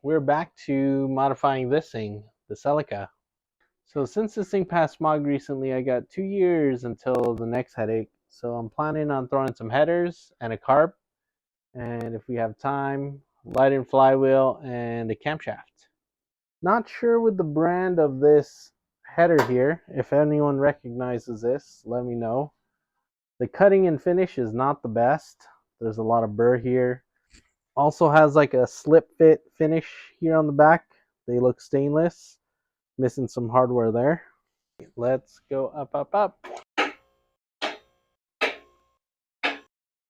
we're back to modifying this thing, the Celica. So since this thing passed smog recently, I got 2 years until the next headache. So I'm planning on throwing some headers and a carb, and if we have time, lightened flywheel and a camshaft. Not sure with the brand of this header here. If anyone recognizes this, let me know. The cutting and finish is not the best. There's a lot of burr here. Also has like a slip fit finish here on the back. They look stainless. Missing some hardware there. Let's go up, up, up. I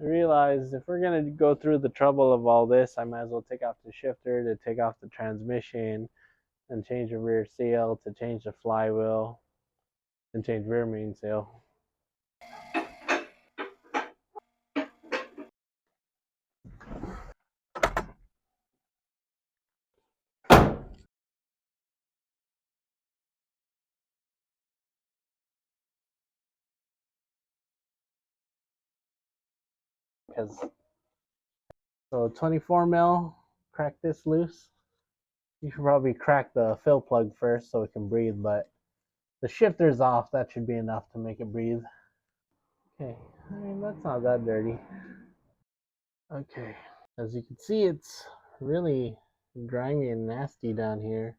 realized if we're gonna go through the trouble of all this, I might as well take off the shifter, to take off the transmission, and change the rear seal, to change the flywheel, and change rear mainsail. Because so 24 mil, crack this loose. You should probably crack the fill plug first so it can breathe, but the shifter's off. That should be enough to make it breathe. Okay, I mean, that's not that dirty. Okay, as you can see, it's really grimy and nasty down here.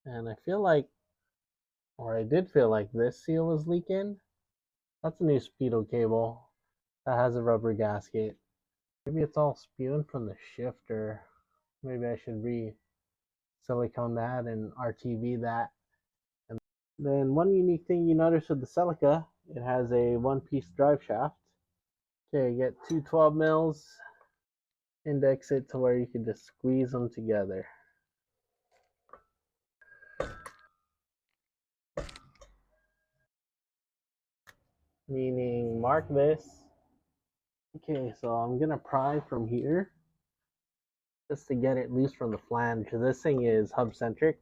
And I feel like, or I did feel like this seal was leaking. That's a new speedo cable that has a rubber gasket. Maybe it's all spewing from the shifter. Maybe I should re-silicone that and RTV that. And then one unique thing you notice with the Celica, it has a one-piece drive shaft. Okay, get two 12 mils, index it to where you can just squeeze them together. Meaning mark this. Okay, so I'm gonna pry from here just to get it loose from the flange, because this thing is hub centric.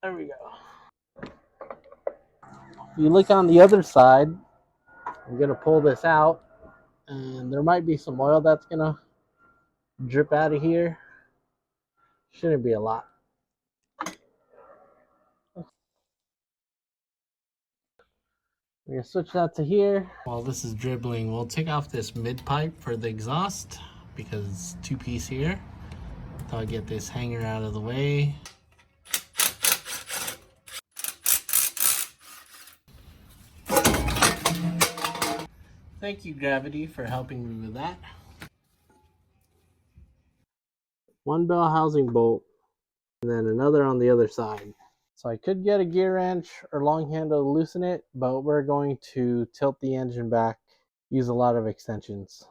There we go. You look on the other side, I'm gonna pull this out, and there might be some oil that's gonna drip out of here. Shouldn't be a lot. We're gonna switch that to here. While this is dribbling, we'll take off this mid pipe for the exhaust because it's two-piece here. So I'll get this hanger out of the way. Thank you, Gravity, for helping me with that. One bell housing bolt, and then another on the other side. So I could get a gear wrench or long handle to loosen it, but we're going to tilt the engine back, use a lot of extensions.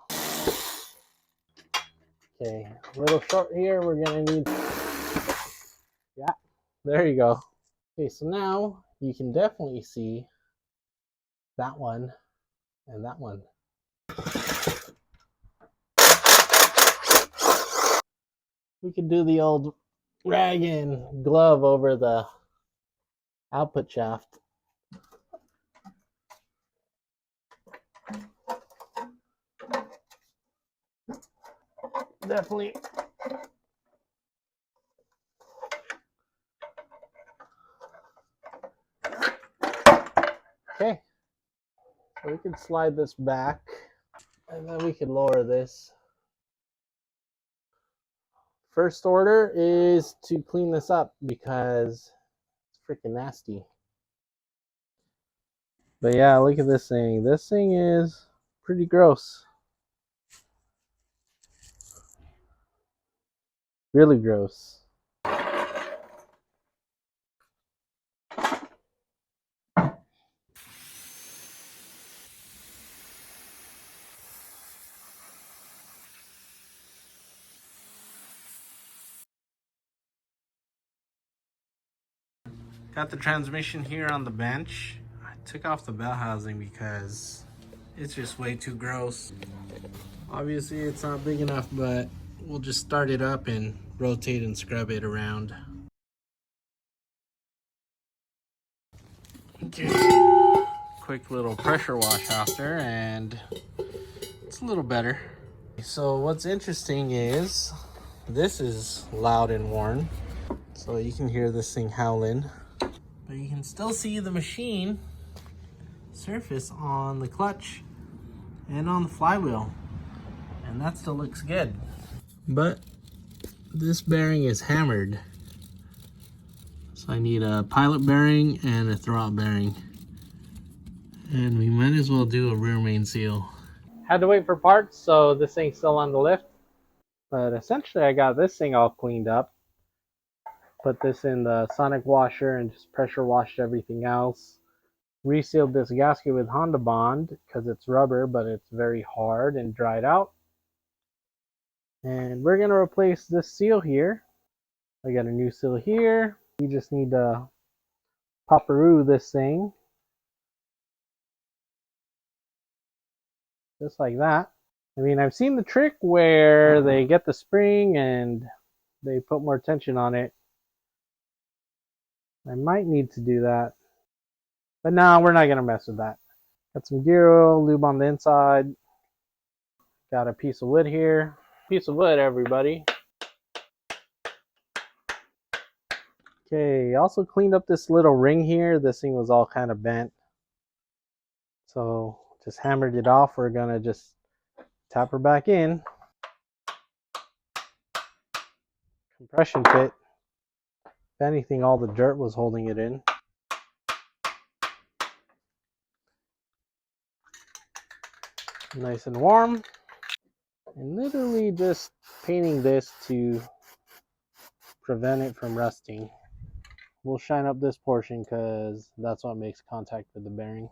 Okay, a little short here, we're gonna need, yeah, there you go. Okay, so now you can definitely see that one and that one. We could do the old rag and glove over the output shaft. Definitely. Okay, so we can slide this back, and then we can lower this. First order is to clean this up because it's freaking nasty. But yeah, look at this thing. This thing is pretty gross. Really gross. Got the transmission here on the bench. I took off the bell housing because it's just way too gross. Obviously it's not big enough, but we'll just start it up and rotate and scrub it around. Okay, quick little pressure wash after, and it's a little better. So what's interesting is This is loud and worn, so you can hear this thing howling. But you can still see the machine surface on the clutch and on the flywheel, and that still looks good. But this bearing is hammered, so I need a pilot bearing and a throwout bearing, and we might as well do a rear main seal. Had to wait for parts, so this thing's still on the lift, but essentially I got this thing all cleaned up. Put this in the sonic washer and just pressure washed everything else. Resealed this gasket with Honda Bond because it's rubber, but it's very hard and dried out. And we're gonna replace this seal here. I got a new seal here. You just need to pop-a-roo this thing, just like that. I mean, I've seen the trick where they get the spring and they put more tension on it. I might need to do that, but no, we're not gonna mess with that. Got some gear oil, lube on the inside. Got a piece of wood here. Piece of wood, everybody. Okay, also cleaned up this little ring here. This thing was all kind of bent, so just hammered it off. We're gonna just tap her back in. Compression fit. If anything, all the dirt was holding it in. Nice and warm. And literally just painting this to prevent it from rusting. We'll shine up this portion because that's what makes contact with the bearing.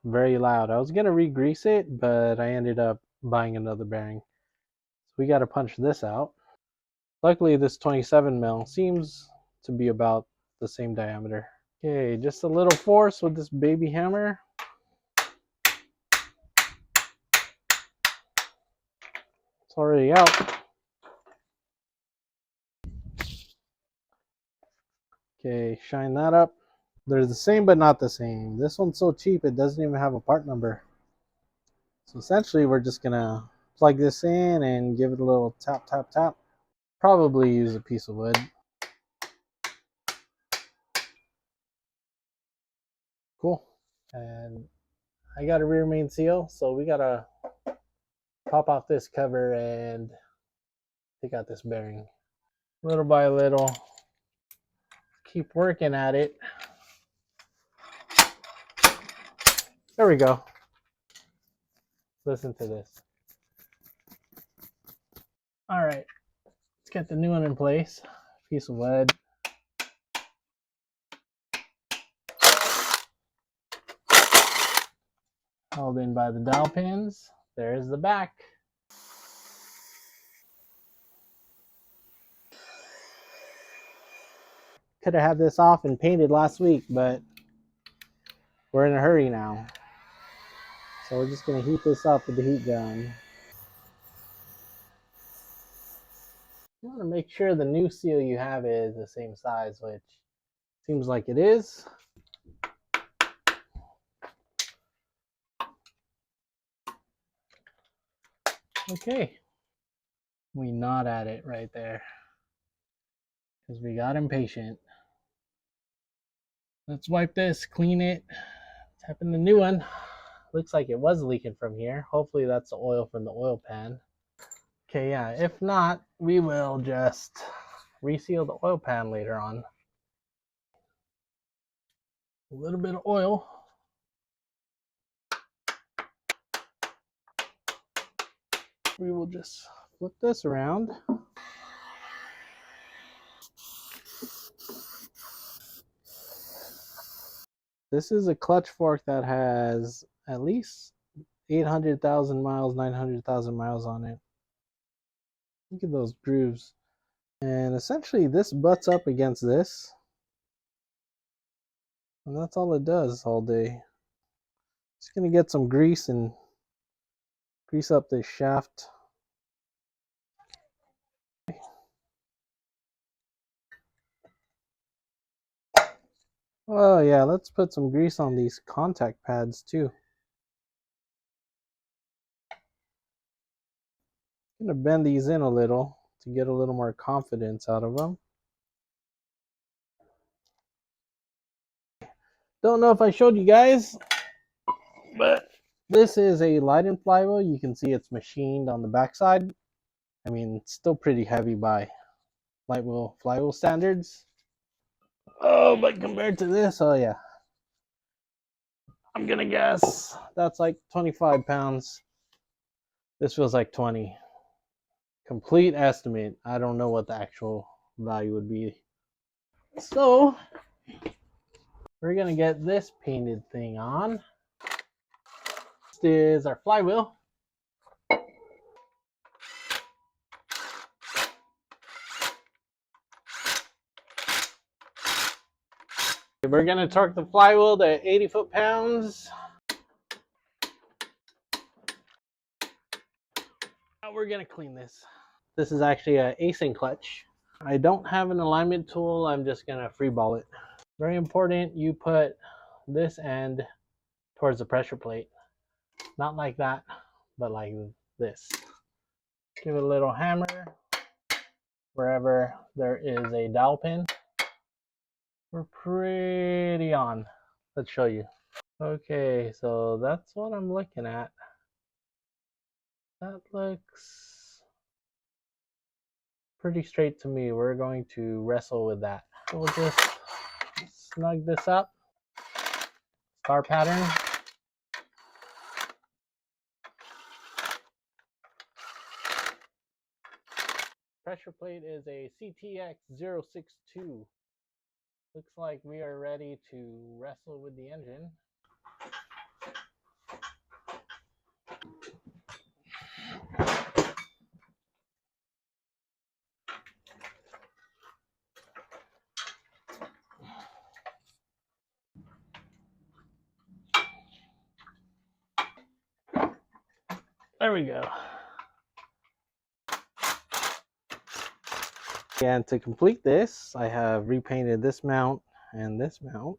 Very loud. I was gonna re-grease it, but I ended up buying another bearing. So we gotta punch this out. Luckily this 27 mil seems to be about the same diameter. Okay, just a little force with this baby hammer. It's already out. Okay, shine that up. They're the same but not the same. This one's so cheap it doesn't even have a part number. So essentially we're just gonna plug this in and give it a little tap tap tap. Probably use a piece of wood. Cool. And I got a rear main seal, so we gotta pop off this cover and take out this bearing. Little by little. Keep working at it. There we go. Listen to this. All right, let's get the new one in place. Piece of wood. Held in by the dowel pins. There's the back. Could have had this off and painted last week, but we're in a hurry now. So we're just gonna heat this up with the heat gun. You want to make sure the new seal you have is the same size, which seems like it is. Okay, we nod at it right there because we got impatient. Let's wipe this, clean it, tap in the new one. Looks like it was leaking from here. Hopefully that's the oil from the oil pan. Okay, yeah, if not, we will just reseal the oil pan later on. A little bit of oil. We will just flip this around. This is a clutch fork that has at least 800,000 miles, 900,000 miles on it. Look at those grooves. And essentially this butts up against this. And that's all it does all day. Just gonna get some grease and grease up this shaft. Oh yeah, let's put some grease on these contact pads too. I'm gonna bend these in a little to get a little more confidence out of them. Don't know if I showed you guys, but this is a lightened flywheel. You can see it's machined on the backside. I mean, it's still pretty heavy by flywheel standards. Oh, but compared to this, oh yeah. I'm gonna guess that's like 25 pounds. This feels like 20. Complete estimate. I don't know what the actual value would be. So, we're gonna get this painted thing on. This is our flywheel. We're gonna torque the flywheel to 80 foot-pounds. Now we're gonna clean this. This is actually an async clutch. I don't have an alignment tool. I'm just gonna freeball it. Very important, you put this end towards the pressure plate. Not like that, but like this. Give it a little hammer wherever there is a dowel pin. We're pretty on. Let's show you. Okay, so that's what I'm looking at. That looks pretty straight to me. We're going to wrestle with that. We'll just snug this up. Star pattern. Pressure plate is a CTX062. Looks like we are ready to wrestle with the engine. There we go. And to complete this, I have repainted this mount and this mount.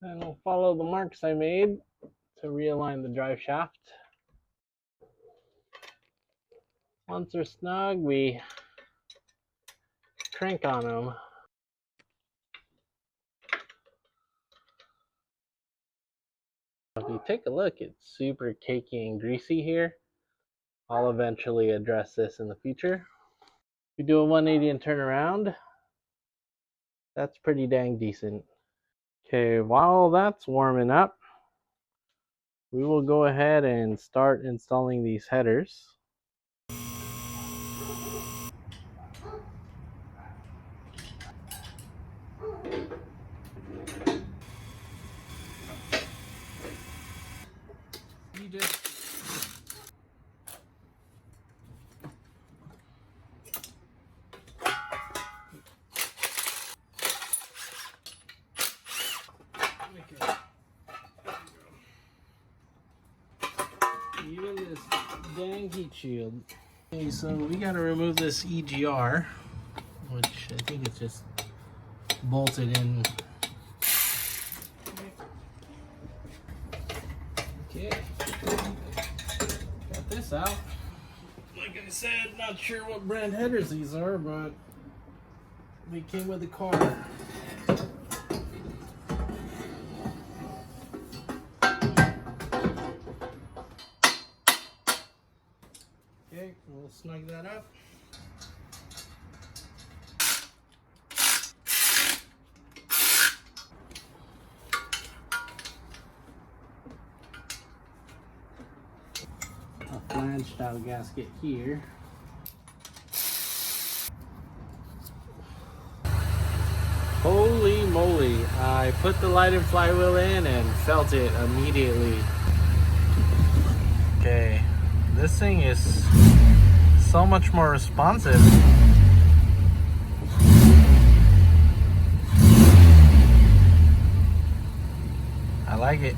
And we'll follow the marks I made to realign the drive shaft. Once they're snug, we crank on them. If you take a look, it's super cakey and greasy here. I'll eventually address this in the future. If you do a 180 and turn around, that's pretty dang decent. Okay, while that's warming up, we will go ahead and start installing these headers. Even this dang heat shield. Okay, so we gotta remove this EGR, which I think it's just bolted in. Okay, got this out. Like I said, not sure what brand headers these are, but they came with the car. Okay, we'll snug that up. A flange style gasket here. Holy moly, I put the lightened flywheel in and felt it immediately. Okay, this thing is so much more responsive. I like it.